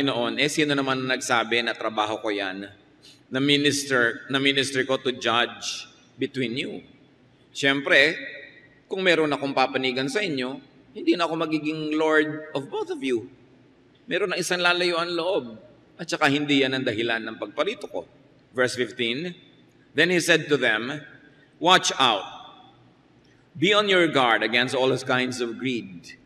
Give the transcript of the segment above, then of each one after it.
Noon, sino naman nagsabi na trabaho ko yan, na minister ko to judge between you. Siyempre, kung meron akong papanigan sa inyo, hindi na ako magiging Lord of both of you. Meron na isang lalayuan loob, at saka hindi yan ang dahilan ng pagparito ko. Verse 15, Then he said to them, Watch out, be on your guard against all kinds of greed.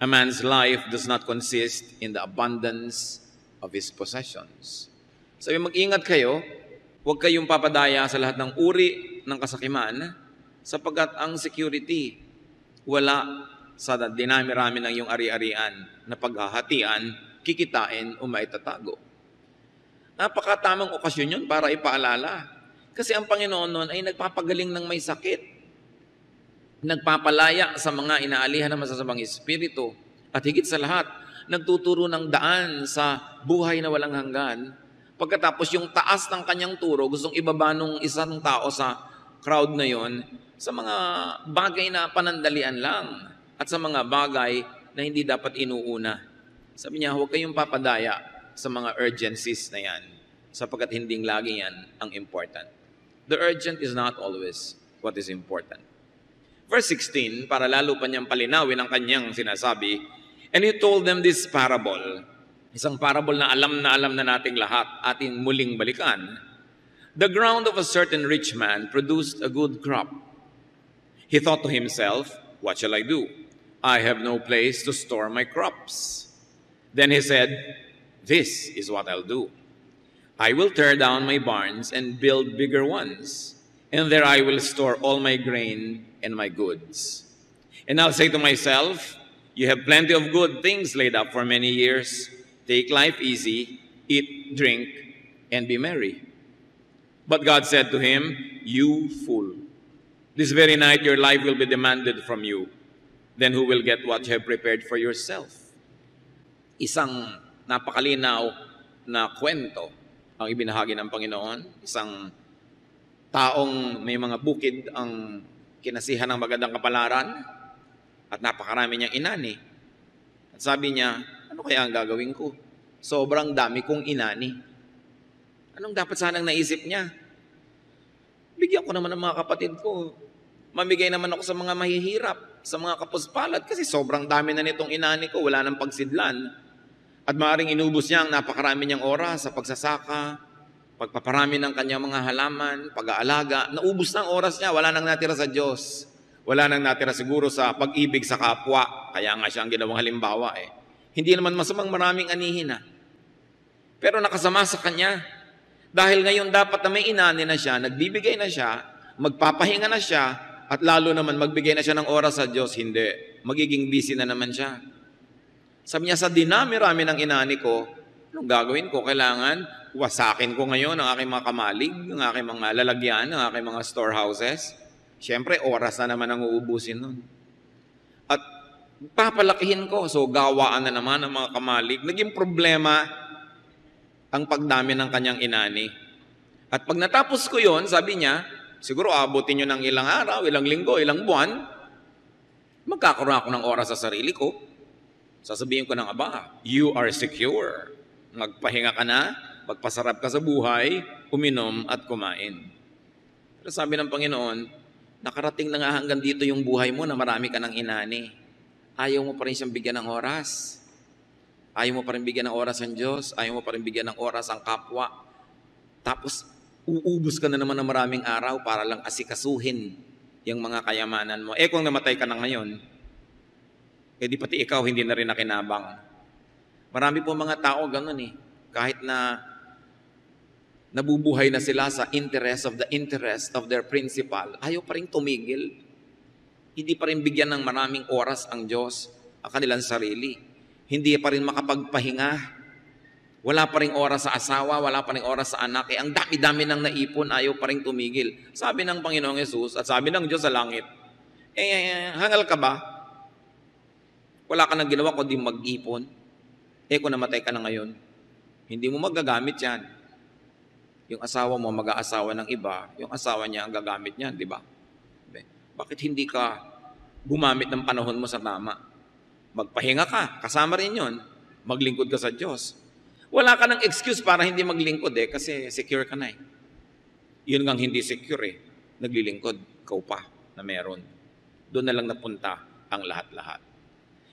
A man's life does not consist in the abundance of his possessions. Sabi, mag-ingat kayo, huwag kayong papadaya sa lahat ng uri ng kasakiman, sapagkat ang security wala sa dinami-rami ng iyong ari-arian na paghahatian, kikitain o maitatago. Napakatamang okasyon yun para ipaalala. Kasi ang Panginoon noon ay nagpapagaling ng may sakit. Nagpapalaya sa mga inaalihan ng masasamang espiritu. At higit sa lahat, nagtuturo ng daan sa buhay na walang hanggan. Pagkatapos yung taas ng kanyang turo, gustong ibaba nung isang tao sa crowd na yon sa mga bagay na panandalian lang at sa mga bagay na hindi dapat inuuna. Sabi niya, huwag kayong papadaya sa mga urgencies na yan sapagkat hindi lagi yan ang important. The urgent is not always what is important. Verse 16, para lalo pa niyang palinawin ang kanyang sinasabi, and he told them this parable. Isang parable na alam na nating lahat, ating muling balikan. The ground of a certain rich man produced a good crop. He thought to himself, what shall I do? I have no place to store my crops. Then he said, this is what I'll do. I will tear down my barns and build bigger ones, and there I will store all my grain and my goods. And I'll say to myself, you have plenty of good things laid up for many years. Take life easy, eat, drink, and be merry. But God said to him, you fool, this very night your life will be demanded from you. Then who will get what you have prepared for yourself? Isang napakalinaw na kwento ang ibinahagi ng Panginoon. Isang taong may mga bukid ang kinasihan ng magandang kapalaran at napakarami niyang inani. At sabi niya, ano kaya ang gagawin ko? Sobrang dami kong inani. Anong dapat sanang naisip niya? Bigyan ko naman ng mga kapatid ko. Mamigay naman ako sa mga mahihirap, sa mga kapuspalad, kasi sobrang dami na nitong inani ko, wala nang pagsidlan. At maaaring inubos niya ang napakarami niyang oras sa pagsasaka, pagpaparami ng kanyang mga halaman, pag-aalaga. Naubos na ang oras niya, wala nang natira sa Diyos. Wala nang natira siguro sa pag-ibig sa kapwa. Kaya nga siya ang ginawang halimbawa eh. Hindi naman masamang maraming anihin Pero nakasama sa kanya. Dahil ngayon dapat na may inani na siya, nagbibigay na siya, magpapahinga na siya, at lalo naman magbigay na siya ng oras sa Diyos, hindi. Magiging busy na naman siya. Sabi niya, sa dinami-rami ng inani ko, anong gagawin ko? Kailangan wasakin ko ngayon ang aking mga kamalig, ang aking mga lalagyan, ang aking mga storehouses. Siyempre, oras na naman ang uubusin nun. At papalakihin ko. So, gawaan na naman ang mga kamalig. Naging problema ang pagdami ng kanyang inani. At pag natapos ko yon, sabi niya, siguro abutin nyo ng ilang araw, ilang linggo, ilang buwan, magkakaroon ako ng oras sa sarili ko. Sasabihin ko ng Aba, you are secure. Magpahinga ka na, magpasarap ka sa buhay, uminom at kumain. Pero sabi ng Panginoon, nakarating na nga hanggang dito yung buhay mo na marami ka ng inani. Ayaw mo pa rin siyang bigyan ng oras. Ayaw mo pa rin bigyan ng oras ang Diyos. Ayaw mo pa rin bigyan ng oras ang kapwa. Tapos, uubos ka na naman ng maraming araw para lang asikasuhin yung mga kayamanan mo. Kung namatay ka na ngayon, di pati ikaw hindi na rin nakinabang. Marami po mga tao ganun Kahit na nabubuhay na sila sa interest of their principal, ayaw pa rin tumigil. Hindi pa rin bigyan ng maraming oras ang Diyos ang kanilang sarili. Hindi pa rin makapagpahinga. Wala pa rin oras sa asawa, wala pa rin oras sa anak. Ang dami-dami nang naipon, ayaw pa rin tumigil. Sabi ng Panginoong Yesus at sabi ng Diyos sa langit, hangal ka ba? Wala ka nang ginawa kundi mag-ipon. Kung namatay ka na ngayon, hindi mo magagamit yan. Yung asawa mo mag-aasawa ng iba, yung asawa niya ang gagamit niyan, di ba? Bakit hindi ka gumamit ng panahon mo sa tama? Magpahinga ka, kasama rin yun. Maglingkod ka sa Diyos. Wala ka ng excuse para hindi maglingkod kasi secure ka na eh. Yun ngang hindi secure eh. Naglilingkod, ikaw pa na meron. Doon na lang napunta ang lahat-lahat.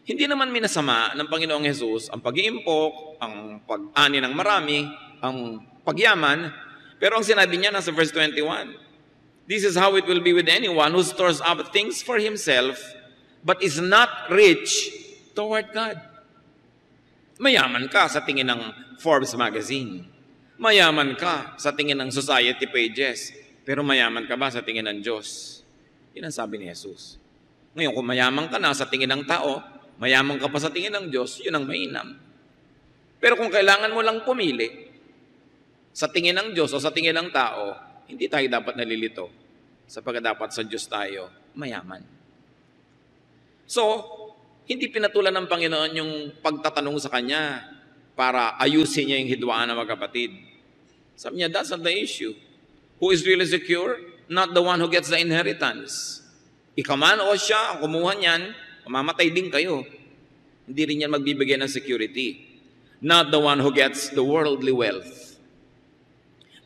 Hindi naman minasama ng Panginoong Hesus ang pag-iimpok, ang pag-ani ng marami, ang pagyaman. Pero ang sinabi niya nasa verse 21, this is how it will be with anyone who stores up things for himself but is not rich toward God. Mayaman ka sa tingin ng Forbes magazine. Mayaman ka sa tingin ng society pages. Pero mayaman ka ba sa tingin ng Diyos? Yan ang sabi ni Jesus. Ngayon, kung mayaman ka na sa tingin ng tao, mayaman ka pa sa tingin ng Diyos, yun ang mainam. Pero kung kailangan mo lang pumili, sa tingin ng Diyos o sa tingin ng tao, hindi tayo dapat nalilito. Sapagkat dapat sa Diyos tayo mayaman. So, hindi pinatulan ng Panginoon yung pagtatanong sa Kanya para ayusin niya yung hidwaan ng mga kapatid. Sabi niya, that's not the issue. Who is really secure? Not the one who gets the inheritance. Ikaw man o siya, ang kumuha niyan, mamamatay din kayo. Hindi rin yan magbibigay ng security. Not the one who gets the worldly wealth.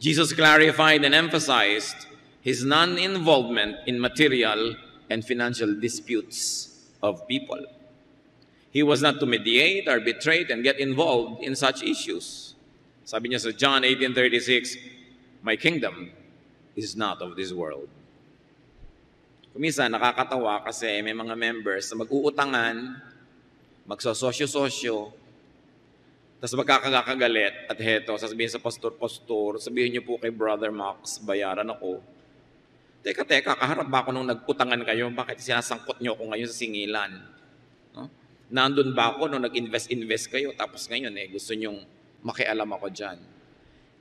Jesus clarified and emphasized his non-involvement in material and financial disputes of people. He was not to mediate, arbitrate, and get involved in such issues. Sabi niya sa John 18:36, my kingdom is not of this world. Kumisa, nakakatawa kasi may mga members na mag-uutangan, magsososyo-sosyo, tapos magkakagalit at heto, sasabihin sa pastor, sabihin niyo po kay Brother Max, bayaran ako. Teka, kaharap ba ako nung nag-utangan kayo? Bakit sinasangkot niyo ako ngayon sa singilan? No? Nandun ba ako nung nag-invest kayo? Tapos ngayon gusto niyong makialam ako dyan.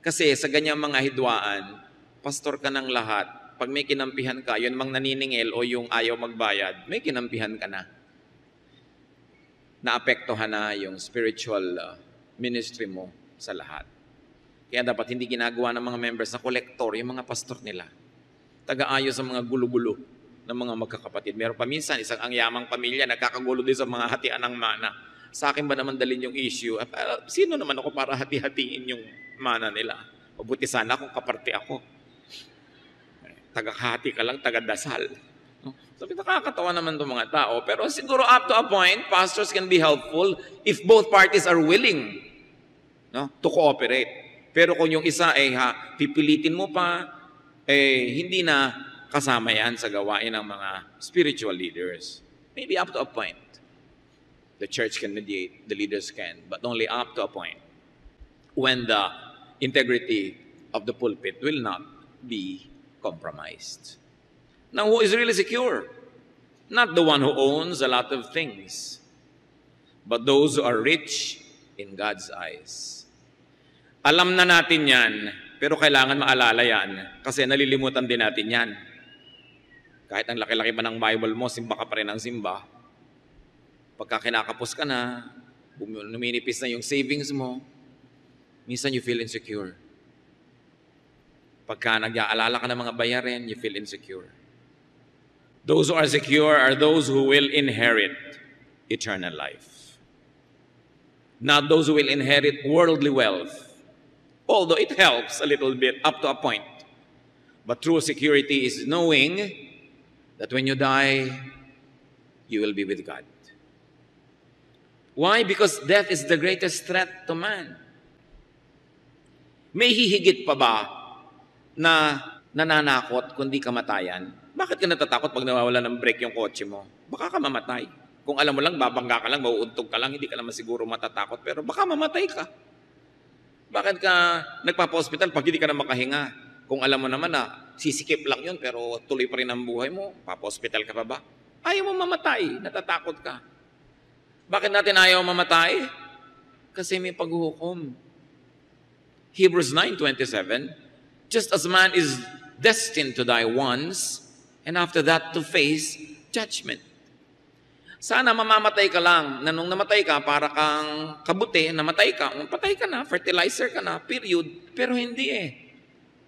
Kasi sa ganyang mga hidwaan, pastor ka ng lahat. Pag may kinampihan ka, yun mang naniningil o yung ayaw magbayad, may kinampihan ka na. Naapektuhan na yung spiritual ministry mo sa lahat. Kaya dapat hindi ginagawa ng mga members na kolektor, yung mga pastor nila. Taga-ayos sa mga gulo-gulo ng mga magkakapatid. Meron pa minsan, isang ang yamang pamilya, nagkakagulo din sa mga hatian ng mana. Sa akin ba naman dalhin yung issue? Sino naman ako para hati-hatiin yung mana nila? O buti sana kung kaparte ako. Taga-hati ka lang, taga-dasal. Sabi, nakakatawa naman itong mga tao. Pero siguro up to a point, pastors can be helpful if both parties are willing to cooperate. Pero kung yung isa pipilitin mo pa, hindi na kasama yan sa gawain ng mga spiritual leaders. Maybe up to a point. The church can mediate, the leaders can, but only up to a point when the integrity of the pulpit will not be compromised. Now, who is really secure? Not the one who owns a lot of things, but those who are rich in God's eyes. Alam na natin yan, pero kailangan maalala yan kasi nalilimutan din natin yan. Kahit ang laki-laki pa ng Bible mo, simba ka pa rin ng simba. Pagka kinakapos ka na, numinipis na yung savings mo, minsan you feel insecure. Pagka nag-aalala ka ng mga bayarin, you feel insecure. Those who are secure are those who will inherit eternal life. Not those who will inherit worldly wealth. Although it helps a little bit up to a point. But true security is knowing that when you die, you will be with God. Why? Because death is the greatest threat to man. May hihigit pa ba na nananakot kundi kamatayan? Bakit ka natatakot pag nawawala ng brake yung kotse mo? Baka ka mamatay. Kung alam mo lang, babangga ka lang, mauuntog ka lang, hindi ka naman siguro matatakot, pero baka mamatay ka. Bakit ka nagpapa-hospital pag hindi ka na makahinga? Kung alam mo naman na sisikip lang yun, pero tuloy pa rin ang buhay mo, papa-hospital ka pa ba? Ayaw mo mamatay, natatakot ka. Bakit natin ayaw mamatay? Kasi may paghuhukom. Hebrews 9:27, just as man is destined to die once, and after that to face judgment. Sana mamamatay ka lang, na nung namatay ka, para kang kabuti, namatay ka, patay ka na, fertilizer ka na, period. Pero hindi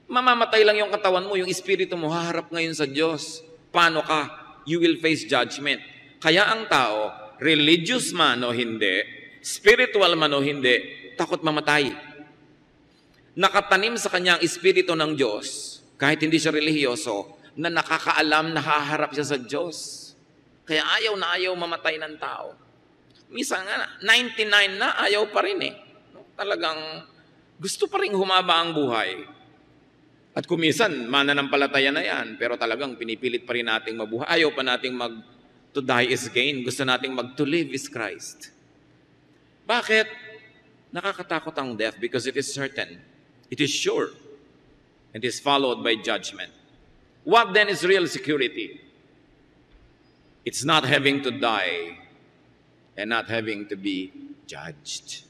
Mamamatay lang yung katawan mo, yung espiritu mo, haharap ngayon sa Diyos. Paano ka? You will face judgment. Kaya ang tao, religious man o hindi, spiritual man o hindi, takot mamatay. Nakatanim sa kanya ang Espiritu ng Diyos, kahit hindi siya relihiyoso, na nakakaalam na haharap siya sa Diyos. Kaya ayaw na ayaw mamatay ng tao. Minsan nga, 99 na, ayaw pa rin eh. Talagang gusto pa rin humaba ang buhay. At kumisan, mananampalataya na yan, pero talagang pinipilit pa rin nating mabuhay. Ayaw pa nating to die is gain. Gusto nating to live is Christ. Bakit? Nakakatakot ang death because it is certain. It is sure. And is followed by judgment. What then is real security? It's not having to die and not having to be judged.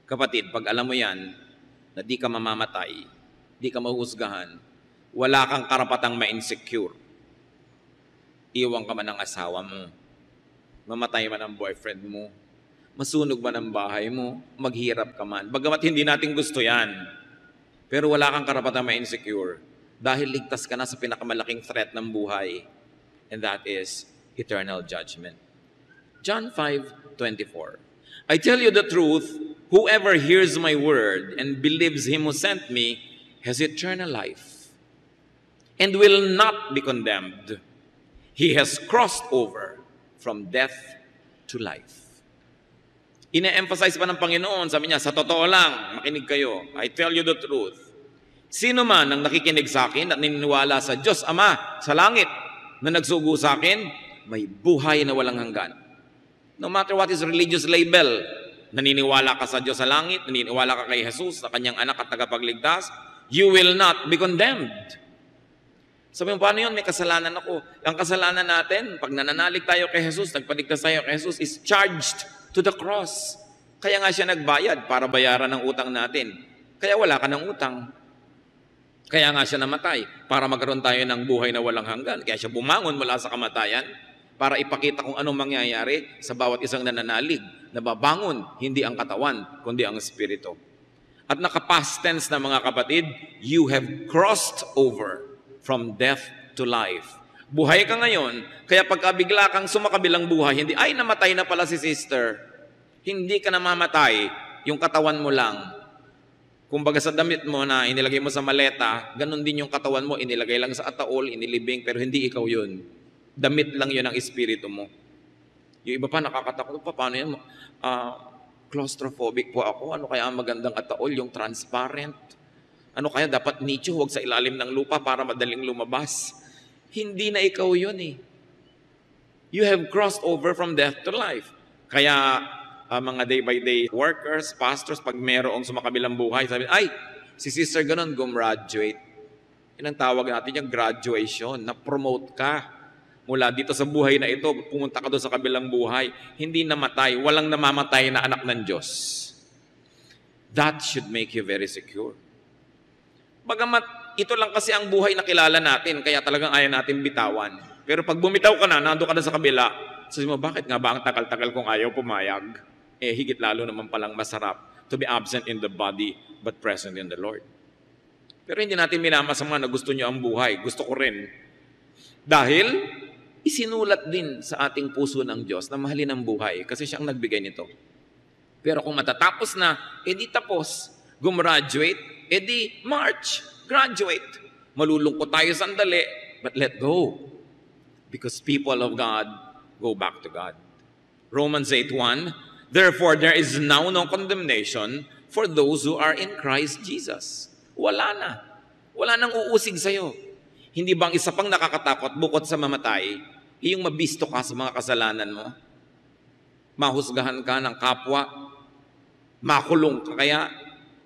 Kapatid, pag alam mo yan, na di ka mamamatay, di ka mahuhusgahan, wala kang karapatang ma-insecure. Iwan ka man ng asawa mo, mamatay man ang boyfriend mo, masunog man ang bahay mo, maghirap ka man. Bagamat hindi natin gusto yan, pero wala kang karapatang ma-insecure dahil ligtas ka na sa pinakamalaking threat ng buhay, and that is eternal judgment. John 5:24. I tell you the truth, whoever hears my word and believes him who sent me has eternal life and will not be condemned. He has crossed over from death to life. Ine-emphasize pa ng Panginoon, sabi niya, sa totoo lang, makinig kayo, I tell you the truth. Sino man ang nakikinig sa akin at naniniwala sa Diyos Ama sa langit na nagsugo sa akin, may buhay na walang hanggan. No matter what is religious label, naniniwala ka sa Diyos sa langit, naniniwala ka kay Jesus, sa kanyang anak at tagapagligtas, you will not be condemned. Sabi mo, paano yun? May kasalanan ako. Ang kasalanan natin, pag nananalig tayo kay Jesus, nagpaligtas tayo kay Jesus, is charged to the cross. Kaya nga siya nagbayad para bayaran ang utang natin. Kaya wala ka ng utang. Kaya nga siya namatay para magkaroon tayo ng buhay na walang hanggan. Kaya siya bumangon mula sa kamatayan para ipakita kung anong mangyayari sa bawat isang nananalig. Nababangon, hindi ang katawan, kundi ang espiritu. At naka-past tense na mga kapatid, you have crossed over from death to life. Buhay ka ngayon, kaya pagkabigla kang sumakabilang buhay, hindi, ay namatay na pala si sister. Hindi ka namamatay, yung katawan mo lang. Kumbaga sa damit mo na inilagay mo sa maleta, ganun din yung katawan mo, inilagay lang sa ataol, inilibing, pero hindi ikaw yun. Damit lang yun ang espiritu mo. Yung iba pa nakakatakot, paano yan? Claustrophobic po ako. Ano kaya ang magandang ataol? Yung transparent. Ano kaya dapat nicho, huwag sa ilalim ng lupa para madaling lumabas. Hindi na ikaw yun eh. You have crossed over from death to life. Kaya mga day-by-day workers, pastors, pag mayroong sumakabilang buhay, sabi, ay, si sister ganun, gumraduate. Yan ang tawag natin yung graduation, na-promote ka. Mula dito sa buhay na ito, pumunta ka doon sa kabilang buhay, hindi namatay, walang namamatay na anak ng Diyos. That should make you very secure. Bagamat ito lang kasi ang buhay na kilala natin, kaya talagang ayaw natin bitawan. Pero pag bumitaw ka na, nando ka na sa kabila, sabi mo, bakit nga ba ang tagal-tagal kung ayaw pumayag? Eh, higit lalo naman palang masarap to be absent in the body but present in the Lord. Pero hindi natin minamasama na gusto nyo ang buhay. Gusto ko rin. Dahil isinulat din sa ating puso ng Diyos na mahalin ang buhay kasi siyang nagbigay nito. Pero kung matatapos na, edi tapos. Gumraduate, edi march. Graduate. Malulungkot tayo sandali, but let go. Because people of God go back to God. Romans 8:1, therefore there is now no condemnation for those who are in Christ Jesus. Wala na. Wala nang uusig sa'yo. Hindi bang isa pang nakakatakot bukod sa mamatay, yung mabisto ka sa mga kasalanan mo? Mahusgahan ka ng kapwa? Makulong ka kaya?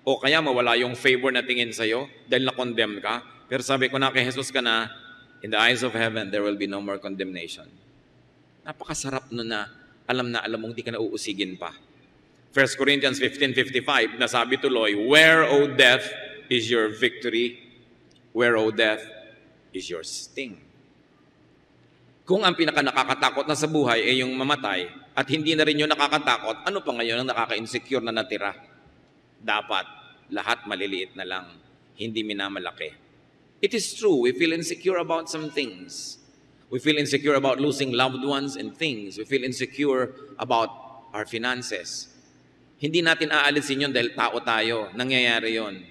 O kaya mawala yung favor na tingin sa'yo dahil na-condemn ka? Pero sabi ko na kay Jesus ka na, in the eyes of heaven, there will be no more condemnation. Napakasarap nun na alam mong di ka na uusigin pa. 1 Corinthians 15:55, nasabi tuloy, where, O death, is your victory? Where, O death, is your sting? Kung ang pinaka-nakakatakot na sa buhay ay yung mamatay at hindi na rin yung nakakatakot, ano pa ngayon ang nakaka-insecure na natira? Dapat lahat maliliit na lang, hindi minamalaki. It is true, we feel insecure about some things. We feel insecure about losing loved ones and things. We feel insecure about our finances. Hindi natin aalisin yun dahil tao tayo. Nangyayari yun.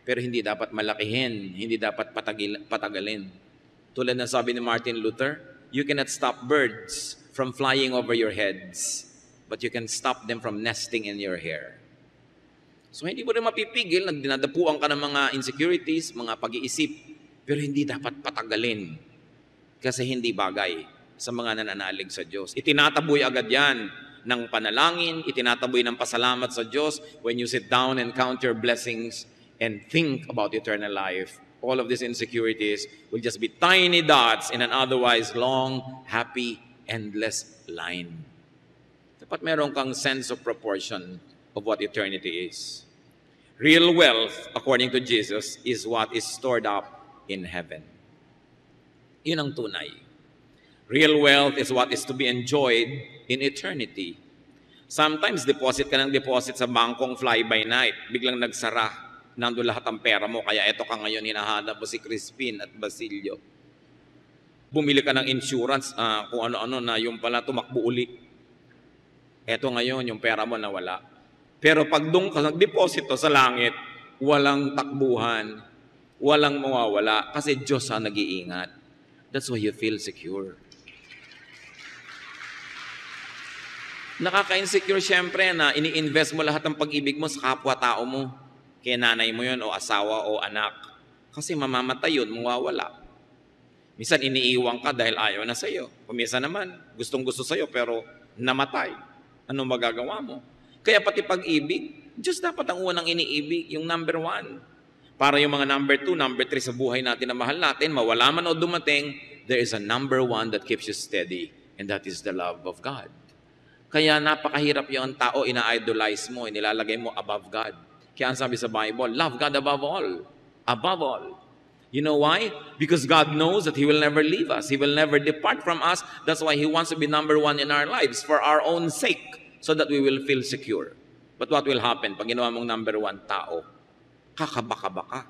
Pero hindi dapat malakihin. Hindi dapat patagalin. Tulad ng sabi ni Martin Luther, you cannot stop birds from flying over your heads, but you can stop them from nesting in your hair. So hindi mo rin mapipigil, dinadapuan ka ng mga insecurities, mga pag-iisip, pero hindi dapat patagalin kasi hindi bagay sa mga nananalig sa Diyos. Itinataboy agad yan ng panalangin, itinataboy ng pasalamat sa Diyos when you sit down and count your blessings and think about eternal life. All of these insecurities will just be tiny dots in an otherwise long, happy, endless line. Dapat meron kang sense of proportion of what eternity is. Real wealth, according to Jesus, is what is stored up in heaven. Yun ang tunay. Real wealth is what is to be enjoyed in eternity. Sometimes deposit ka ng deposit sa bangkong fly-by-night, biglang nagsara, nandun lahat ang pera mo, kaya eto ka ngayon, hinahanap mo si Crispin at Basilio. Bumili ka ng insurance, kung ano-ano na yung pala tumakbo uli. Eto ngayon, yung pera mo nawala. Pero pag doon ka nag-deposito sa langit, walang takbuhan, walang mawawala, kasi Diyos ang nag-iingat. That's why you feel secure. Nakaka-insecure syempre na ini-invest mo lahat ng pag-ibig mo sa kapwa-tao mo. Kaya nanay mo yun o asawa o anak. Kasi mamamatay yun, mawawala. Minsan iniiwan ka dahil ayaw na sa'yo. Minsan naman, gustong-gusto sa'yo pero namatay. Ano magagawa mo? Kaya pati pag-ibig, Diyos dapat ang unang iniibig, yung number 1. Para yung mga number 2, number 3 sa buhay natin na mahal natin, mawala man o dumating, there is a number 1 that keeps you steady, and that is the love of God. Kaya napakahirap yung tao, ina-idolize mo, inilalagay mo above God. Kaya ang sabi sa Bible, love God above all. Above all. You know why? Because God knows that He will never leave us. He will never depart from us. That's why He wants to be number 1 in our lives for our own sake, so that we will feel secure. But what will happen pag ginawa mong number 1 tao? Kakabaka-baka.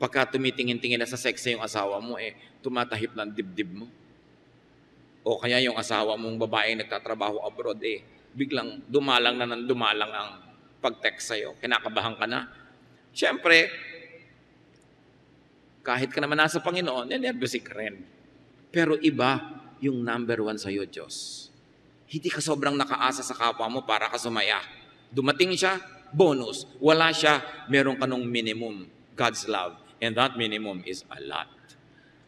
Pagka tumitingin-tingin na sa sexy yung asawa mo, tumatahip ng dibdib mo. O kaya yung asawa mong babae nagtatrabaho abroad, biglang dumalang na ng dumalang ang pag-text sa'yo. Kinakabahan ka na. Siyempre, kahit ka naman nasa Panginoon, nervous ka rin. Pero iba yung number 1 sa'yo, Diyos. Hindi ka sobrang nakaasa sa kapwa mo para ka sumaya. Dumating siya, bonus. Wala siya, meron ka nung minimum, God's love. And that minimum is a lot.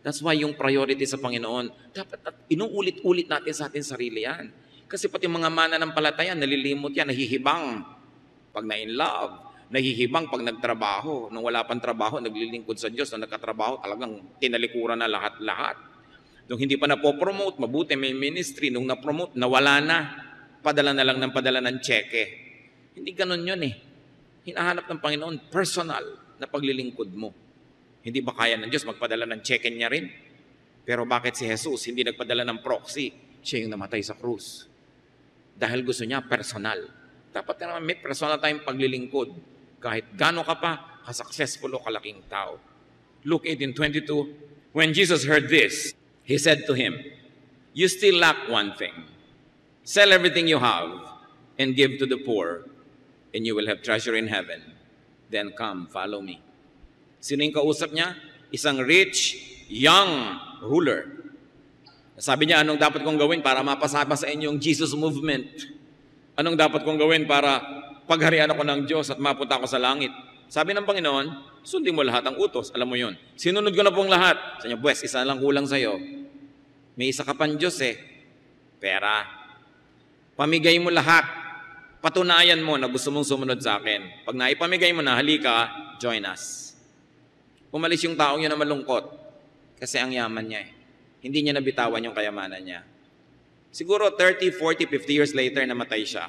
That's why yung priority sa Panginoon, dapat inuulit-ulit natin sa ating sarili yan. Kasi pati mga mananampalataya, nalilimot yan, nahihibang pag na-in love, nahihibang pag nagtrabaho. Nung wala pang trabaho, naglilingkod sa Diyos. Nung nagkatrabaho, talagang tinalikuran na lahat-lahat. Nung hindi pa napopromote, mabuti may ministry. Nung napromote, nawala na. Padala na lang ng padala ng cheque. Hindi ganun yun Hinahanap ng Panginoon, personal na paglilingkod mo. Hindi ba kaya ng Diyos magpadala ng cheque niya rin? Pero bakit si Jesus hindi nagpadala ng proxy? Siya yung namatay sa krus. Dahil gusto niya personal. Dapat na naman may personal tayong paglilingkod. Kahit gano'n ka pa, ka-successful o kalaking tao. Luke 18:22, when Jesus heard this, He said to him, you still lack one thing. Sell everything you have and give to the poor, and you will have treasure in heaven. Then come, follow me. Sino yung kausap niya? Isang rich, young ruler. Sabi niya, anong dapat kong gawin para mapasama sa inyong Jesus movement? Anong dapat kong gawin para pagharian ako ng Diyos at mapunta ako sa langit? Sabi ng Panginoon, sundin mo lahat ang utos. Alam mo yun. Sinunod ko na pong lahat. Sabi niya, buwes, isa lang kulang sa'yo. May isa ka pang Diyos Pera. Pamigay mo lahat. Patunayan mo na gusto mong sumunod sa akin. Pag naipamigay mo na, halika, join us. Umalis yung taong yun na malungkot kasi ang yaman niya Hindi niya nabitawan yung kayamanan niya. Siguro 30, 40, 50 years later namatay siya.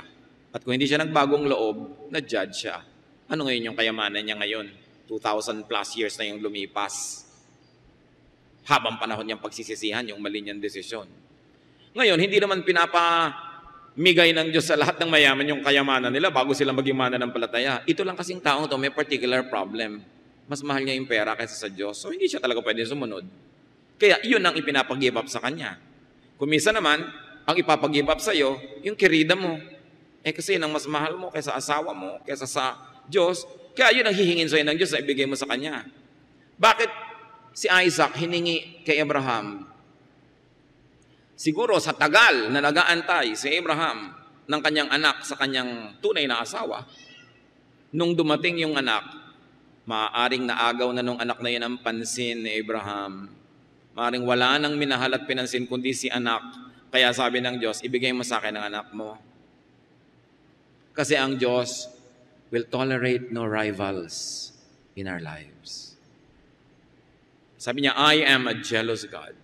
At kung hindi siya nagbagong loob, na-judge siya. Ano ngayon yung kayamanan niya ngayon? 2,000 plus years na yung lumipas. Habang panahon niyang pagsisisihan yung mali niyang desisyon. Ngayon, hindi naman pinapamigay ng Diyos sa lahat ng mayaman yung kayamanan nila bago sila maging mananampalataya. Ito lang kasing taong to may particular problem. Mas mahal niya yung pera kaysa sa Diyos. So, hindi siya talaga pwede sumunod. Kaya, yun ang ipinapag-give up sa kanya. Kung minsan naman, ang ipapag-give up sa'yo, yung kirida mo. Kasi nang mas mahal mo kaysa asawa mo, kaysa sa Diyos, kaya yun ang hihingin sa'yo ng Diyos na ibigay mo sa Kanya. Bakit si Isaac hiningi kay Abraham? Siguro sa tagal na nag-aantay si Abraham ng kanyang anak sa kanyang tunay na asawa, nung dumating yung anak, maaaring naagaw na nung anak na yan ang pansin ni Abraham. Maaaring wala nang minahal at pinansin kundi si anak. Kaya sabi ng Diyos, ibigay mo sa akin ang anak mo. Kasi ang Diyos will tolerate no rivals in our lives. Sabi niya, I am a jealous God.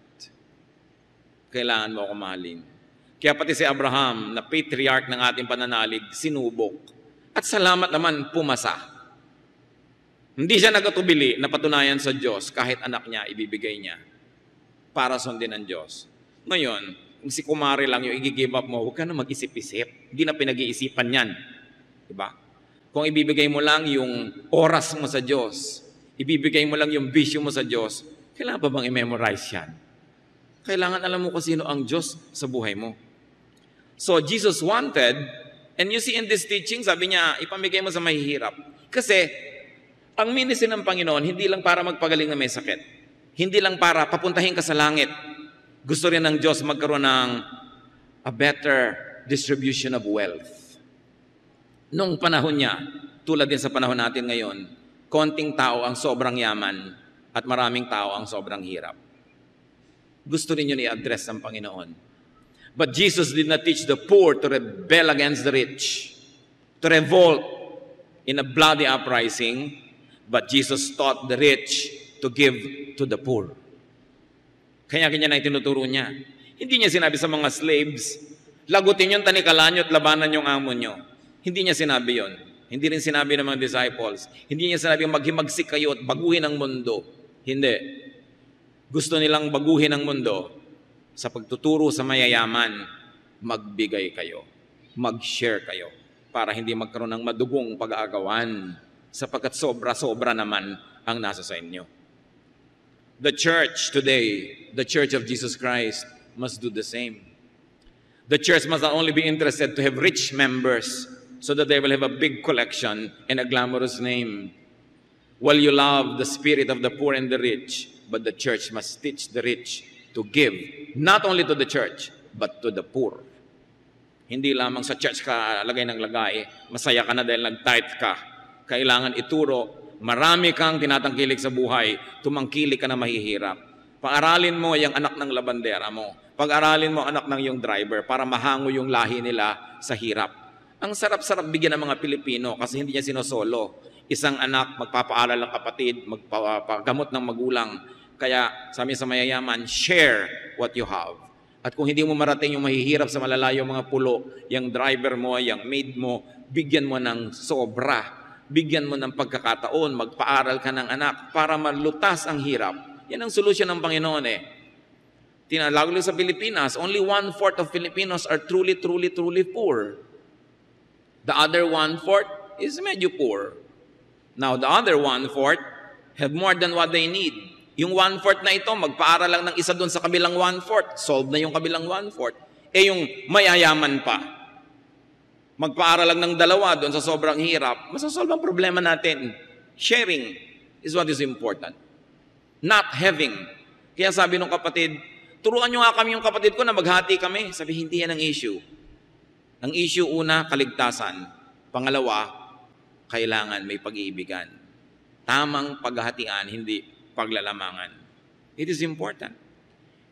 Kailangan mo ako mahalin. Kaya pati si Abraham, na patriarch ng ating pananalig, sinubok. At salamat naman, pumasa. Hindi siya nagatubili na patunayan sa Diyos kahit anak niya, ibibigay niya para sundin ng Diyos. Ngayon, kung si kumari lang yung i-give up mo, huwag ka na mag-isip-isip. Hindi na pinag-iisipan yan. Diba? Kung ibibigay mo lang yung oras mo sa Diyos, ibibigay mo lang yung bisyo mo sa Diyos, kailangan pa bang i-memorize yan? Kailangan alam mo kung sino ang Diyos sa buhay mo. So, Jesus wanted, and you see in this teaching, sabi niya, ipamigay mo sa mahihirap. Kasi, ang ministry ng Panginoon, hindi lang para magpagaling na may sakit. Hindi lang para papuntahin ka sa langit. Gusto rin ng Diyos magkaroon ng a better distribution of wealth. Nung panahon niya, tulad din sa panahon natin ngayon, konting tao ang sobrang yaman at maraming tao ang sobrang hirap. Gusto rin yun i-address ng Panginoon. But Jesus did not teach the poor to rebel against the rich, to revolt in a bloody uprising, but Jesus taught the rich to give to the poor. Kaya na itinuturo niya. Hindi niya sinabi sa mga slaves, lagutin yung tanikalan nyo at labanan yung amo nyo. Hindi niya sinabi yon. Hindi rin sinabi ng mga disciples. Hindi niya sinabi maghimagsik kayo at baguhin ang mundo. Hindi. Gusto nilang baguhin ang mundo sa pagtuturo sa mayayaman, magbigay kayo, mag-share kayo, para hindi magkaroon ng madugong pag-aagawan, sapagkat sobra-sobra naman ang nasa sa inyo. The church today, the Church of Jesus Christ, must do the same. The church must not only be interested to have rich members so that they will have a big collection and a glamorous name. While you love the spirit of the poor and the rich, but the church must teach the rich to give, not only to the church, but to the poor. Hindi lamang sa church ka lagay ng lagay, masaya ka na dahil nag-tithe ka. Kailangan ituro, marami kang tinatangkilik sa buhay, tumangkilik ka na mahihirap. Pag-aralin mo yung anak ng labandera mo. Pag-aralin mo anak ng yung driver para mahango yung lahi nila sa hirap. Ang sarap-sarap bigyan ng mga Pilipino kasi hindi niya sinosolo. Isang anak, magpapaaral ng kapatid, magpapagamot ng magulang. Kaya sabi sa mayayaman, share what you have. At kung hindi mo marating yung mahihirap sa malalayong mga pulo, yung driver mo, yung maid mo, bigyan mo ng sobra. Bigyan mo ng pagkakataon, magpaaral ka ng anak para malutas ang hirap. Yan ang solusyon ng Panginoon eh. Lalo sa Pilipinas, only 1/4 of Filipinos are truly poor. The other 1/4 is medyo poor. Now, the other 1/4 have more than what they need. Yung 1/4 na ito, magpaaral lang ng isa doon sa kabilang 1/4. Solve na yung kabilang 1/4. Yung mayayaman pa, magpaaral lang ng dalawa doon sa sobrang hirap, masasolve ang problema natin. Sharing is what is important. Not having. Kaya sabi ng kapatid, turuan nyo nga kami yung kapatid ko na maghati kami. Sabi, hindi yan ang issue. Ang issue una, kaligtasan. Pangalawa, kailangan may pag-iibigan. Tamang paghahatian, hindi paglalamangan. It is important.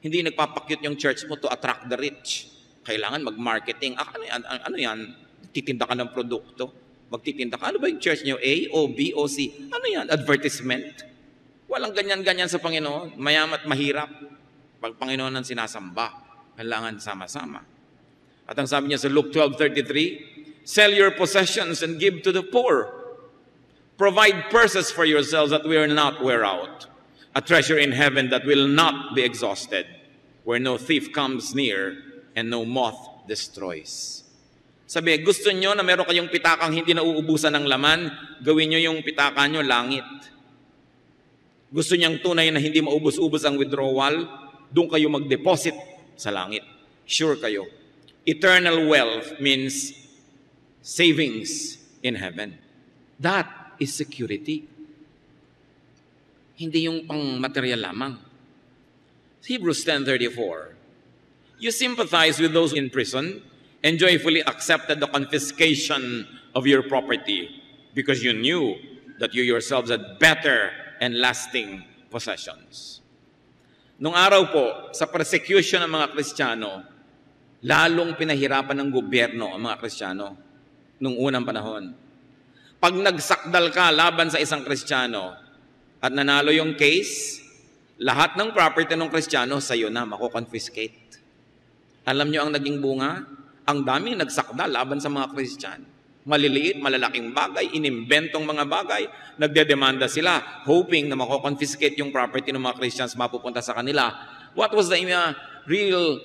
Hindi nagpapakyut yung church mo to attract the rich. Kailangan mag-marketing. Ano yan? Titinda ka ng produkto. Magtitinda ka. Ano ba yung church nyo? A, O, B, O, C. Ano yan? Advertisement. Walang ganyan-ganyan sa Panginoon. Mayamat mahirap. Pag Panginoon ang sinasamba, kailangan sama-sama. At ang sabi niya sa Luke 12:33, sell your possessions and give to the poor. Provide purses for yourselves that will not wear out. A treasure in heaven that will not be exhausted, where no thief comes near and no moth destroys. Sabi, gusto nyo na meron kayong pitakang hindi nauubusan ng laman, gawin nyo yung pitaka nyo langit. Gusto niyang tunay na hindi maubos-ubos ang withdrawal, doon kayo mag-deposit sa langit. Sure kayo. Eternal wealth means savings in heaven. That is security. Hindi yung pang material lamang. Hebrews 10:34. You sympathize with those in prison and joyfully accepted the confiscation of your property because you knew that you yourselves had better and lasting possessions. Nung araw po, sa persecution ng mga Kristiyano, lalong pinahirapan ng gobyerno ang mga Kristiyano nung unang panahon. Pag nagsakdal ka laban sa isang Kristiyano at nanalo yung case, lahat ng property ng Kristiyano sa'yo na mako-confiscate. Alam nyo ang naging bunga? Ang daming nagsakdal laban sa mga Kristiyano. Maliliit, malalaking bagay, inimbentong mga bagay, nagdedemanda sila, hoping na mako-confiscate yung property ng mga Christians mapupunta sa kanila. What was the real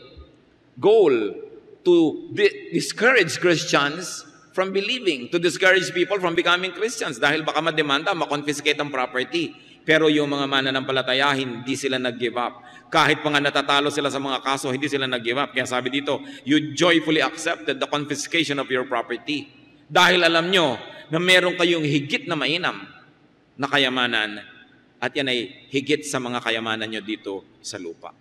goal? To discourage Christians from believing, to discourage people from becoming Christians dahil baka mademanda, makonfiscate ang property. Pero yung mga mananampalataya, hindi sila nag-give up. Kahit pa nga natatalo sila sa mga kaso, hindi sila nag-give up. Kaya sabi dito, you joyfully accepted the confiscation of your property. Dahil alam nyo na meron kayong higit na mainam na kayamanan at yan ay higit sa mga kayamanan nyo dito sa lupa.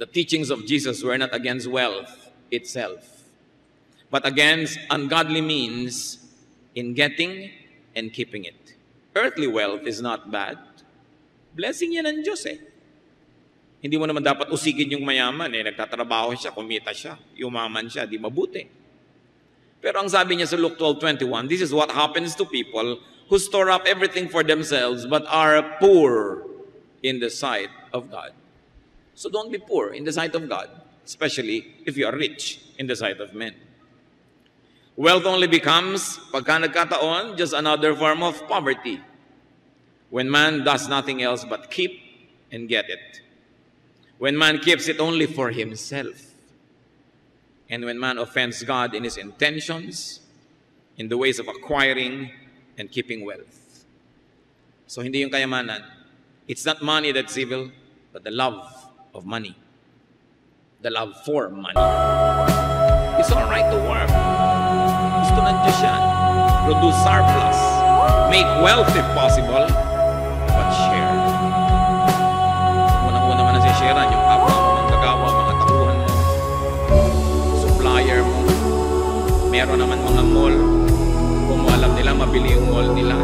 The teachings of Jesus were not against wealth itself, but against ungodly means in getting and keeping it. Earthly wealth is not bad. Blessing yan ng Diyos eh. Hindi mo naman dapat usigin yung mayaman eh. Nagtatrabaho siya, kumita siya, yumaman siya, di mabuti. Pero ang sabi niya sa Luke 12:21, this is what happens to people who store up everything for themselves but are poor in the sight of God. So don't be poor in the sight of God, especially if you are rich in the sight of men. Wealth only becomes, pagka nagkataon, just another form of poverty when man does nothing else but keep and get it. When man keeps it only for himself. And when man offends God in his intentions, in the ways of acquiring and keeping wealth. So hindi yung kayamanan. It's not money that's evil, but the love of money. The love for money. It's all right to work. Gusto ng Diyos yan. Produce surplus. Make wealth if possible, but share. Unang-una man na sharean yung kapwa mo, manggagawa, mga takuhan mo, supplier mo. Meron naman mga mall. Kung alam nila, mabili yung mall nila.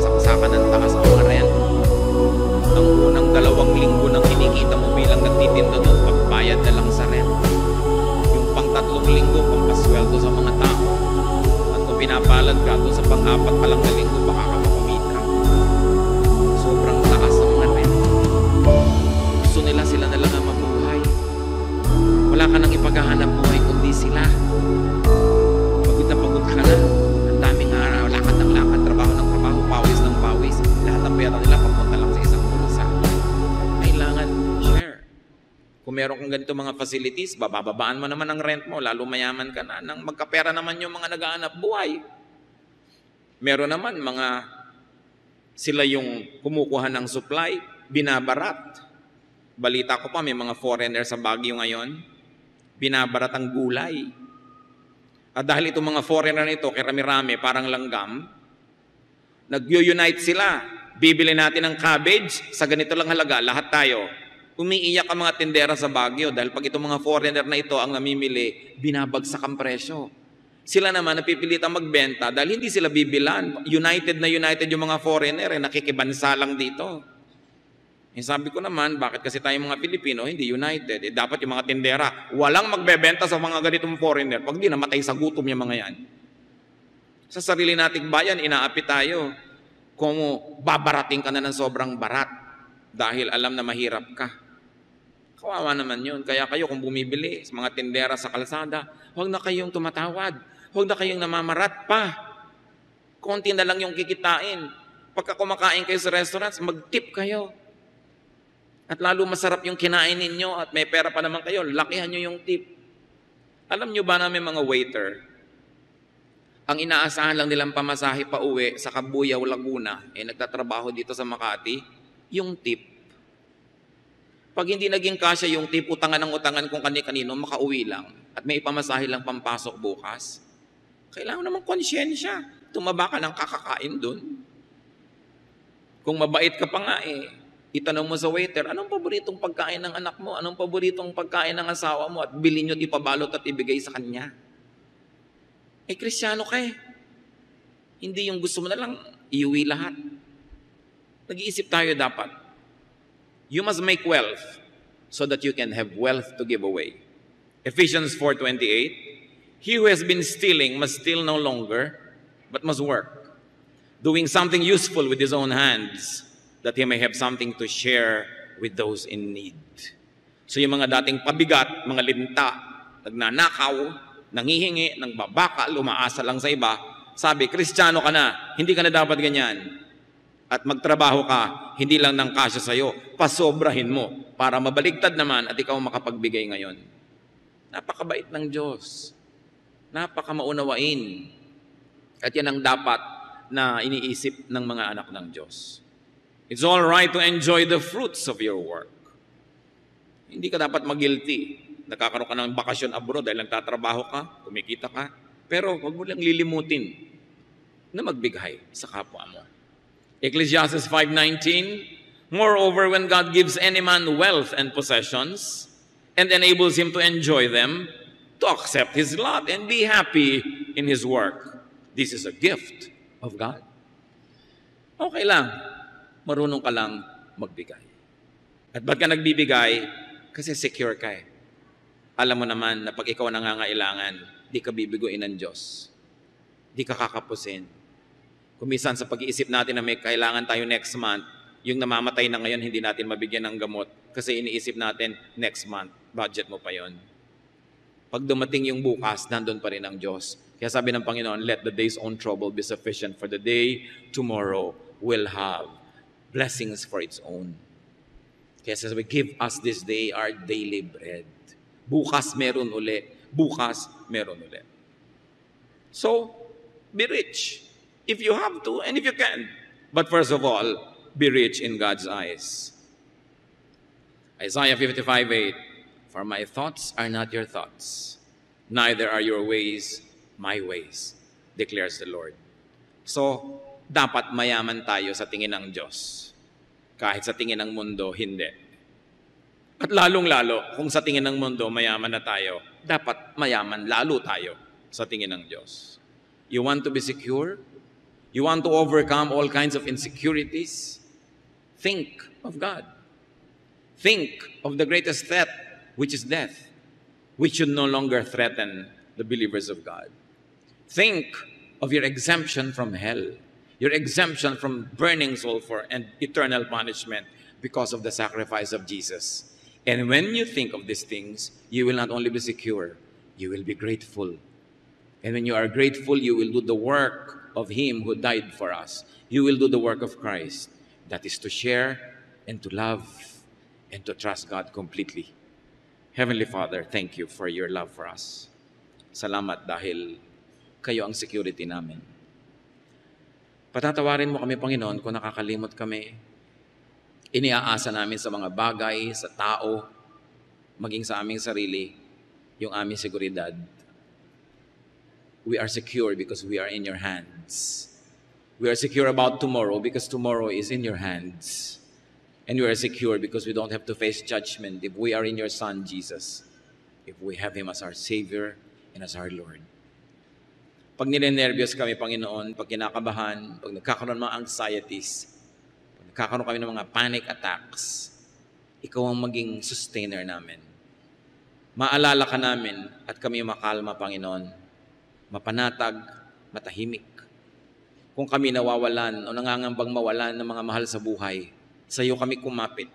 Saksakan ng taas ang mga rent. Ang unang 2 linggo nang kinikita mo bilang nagtitinda doon, pagbayad na lang sa rent. Yung pang 3 linggo, pampasweldo sa mga tao. At kung pinapalad ka, doon sa pang-4 pa lang na linggo, baka ka makumita. Sobrang taas ang mga rent. Gusto nila sila na lang ang mabuhay. Wala ka nang ipaghahanap buhay kundi sila. Pagod na pagod ka na. Ang daming araw, lakad ng lakad, trabaho ng trabaho, pawis ng pawis. Lahat ng pera nila papunta lang sa isang bulsa. Kailangan share. Kung meron kang ganito mga facilities, bababaan mo naman ang rent mo, lalo mayaman ka na. Nang magkapera naman yung mga nag-aanap buhay. Meron naman mga sila yung kumukuha ng supply, binabarat. Balita ko pa, may mga foreigner sa Baguio ngayon, binabarat ang gulay. At dahil itong mga foreigner na ito, kirami-rami, parang langgam, nag-unite sila. Bibili natin ng cabbage, sa ganito lang halaga, lahat tayo. Umiiyak ang mga tindera sa Baguio dahil pag itong mga foreigner na ito ang namimili, binabagsak ang presyo. Sila naman napipilitang magbenta dahil hindi sila bibilan. United na united yung mga foreigner, nakikibansa lang dito. Sabi ko naman, bakit kasi tayo mga Pilipino hindi united? Dapat yung mga tindera, walang magbebenta sa mga ganitong foreigner pag di namatay sa gutom yung mga yan. Sa sarili nating bayan, inaapi tayo kung babarating ka na ng sobrang barat dahil alam na mahirap ka. Kawawa naman yun. Kaya kayo kung bumibili sa mga tindera sa kalsada, huwag na kayong tumatawad. Huwag na kayong namamarat pa. Konti na lang yung kikitain. Pagka kumakain kayo sa restaurants, mag-tip kayo. At lalo masarap yung kinain ninyo at may pera pa naman kayo, lakihan nyo yung tip. Alam nyo ba namin mga waiter, ang inaasahan lang nilang pamasahe pa uwi sa Cabuyao, Laguna, nagtatrabaho dito sa Makati, yung tip. Pag hindi naging kasya yung tip, utangan ng utangan kung kani-kanino, makauwi lang. At may ipamasahe lang pampasok bukas. Kailangan naman konsyensya. Tumaba ka ng kakakain doon. Kung mabait ka pa nga itanong mo sa waiter, anong paboritong pagkain ng anak mo? Anong paboritong pagkain ng asawa mo? At bilhin nyo, ipabalot at ibigay sa kanya. Kristyano ka Hindi yung gusto mo na lang, iuwi lahat. Nag-iisip tayo dapat. You must make wealth so that you can have wealth to give away. Ephesians 4:28, he who has been stealing must steal no longer, but must work, doing something useful with his own hands, that he may have something to share with those in need. So yung mga dating pabigat, mga linta, nagnanakaw, nangihingi, nangbabaka, lumaasa lang sa iba, sabi, Kristiyano ka na, hindi ka na dapat ganyan. At magtrabaho ka, hindi lang ng kasya sa'yo, pasobrahin mo para mabaligtad naman at ikaw makapagbigay ngayon. Napakabait ng Diyos. Napakamaunawain. At yan ang dapat na iniisip ng mga anak ng Diyos. It's all right to enjoy the fruits of your work. Hindi ka dapat mag-guilty. Nakakaroon ka ng bakasyon abroad dahil nagtatrabaho ka, kumikita ka. Pero huwag mo lang lilimutin na magbigay sa kapwa mo. Ecclesiastes 5:19, moreover, when God gives any man wealth and possessions and enables him to enjoy them, to accept his lot and be happy in his work, this is a gift of God. Okay lang, marunong ka lang magbigay. At ba't ka nagbibigay? Kasi secure ka Alam mo naman na pag ikaw nangangailangan, di ka bibiguin ng Diyos. Di ka kakapusin. Kung minsan sa pag-iisip natin na may kailangan tayo next month, yung namamatay na ngayon, hindi natin mabigyan ng gamot kasi iniisip natin, next month, budget mo pa yon. Pag dumating yung bukas, nandun pa rin ang Diyos. Kaya sabi ng Panginoon, let the day's own trouble be sufficient for the day tomorrow will have blessings for its own. Kaya sabi, give us this day our daily bread. Bukas meron uli. Bukas meron uli. So, be rich. If you have to, and if you can. But first of all, be rich in God's eyes. Isaiah 55:8, for my thoughts are not your thoughts, neither are your ways my ways, declares the Lord. So, dapat mayaman tayo sa tingin ng Diyos. Kahit sa tingin ng mundo, hindi. At lalong-lalo, kung sa tingin ng mundo, mayaman na tayo, dapat mayaman lalo tayo sa tingin ng Diyos. You want to be secure? You want to overcome all kinds of insecurities? Think of God. Think of the greatest threat, which is death, which should no longer threaten the believers of God. Think of your exemption from hell, your exemption from burning sulfur and eternal punishment because of the sacrifice of Jesus. And when you think of these things, you will not only be secure, you will be grateful. And when you are grateful, you will do the work of Him who died for us. You will do the work of Christ. That is to share and to love and to trust God completely. Heavenly Father, thank you for your love for us. Salamat dahil kayo ang security namin. Patatawarin mo kami, Panginoon, kung nakakalimot kami. Iniaasa namin sa mga bagay, sa tao, maging sa aming sarili, yung aming seguridad. We are secure because we are in your hands. We are secure about tomorrow because tomorrow is in your hands. And we are secure because we don't have to face judgment if we are in your Son, Jesus. If we have Him as our Savior and as our Lord. Pag ninenervyos kami, Panginoon, pag kinakabahan, pag nagkakaroon ng mga anxieties, pag nagkakaroon kami ng mga panic attacks, Ikaw ang maging sustainer namin. Maalala ka namin at kami makalma, Panginoon. Mapanatag, matahimik. Kung kami nawawalan o nangangambang mawalan ng mga mahal sa buhay, sa iyo kami kumapit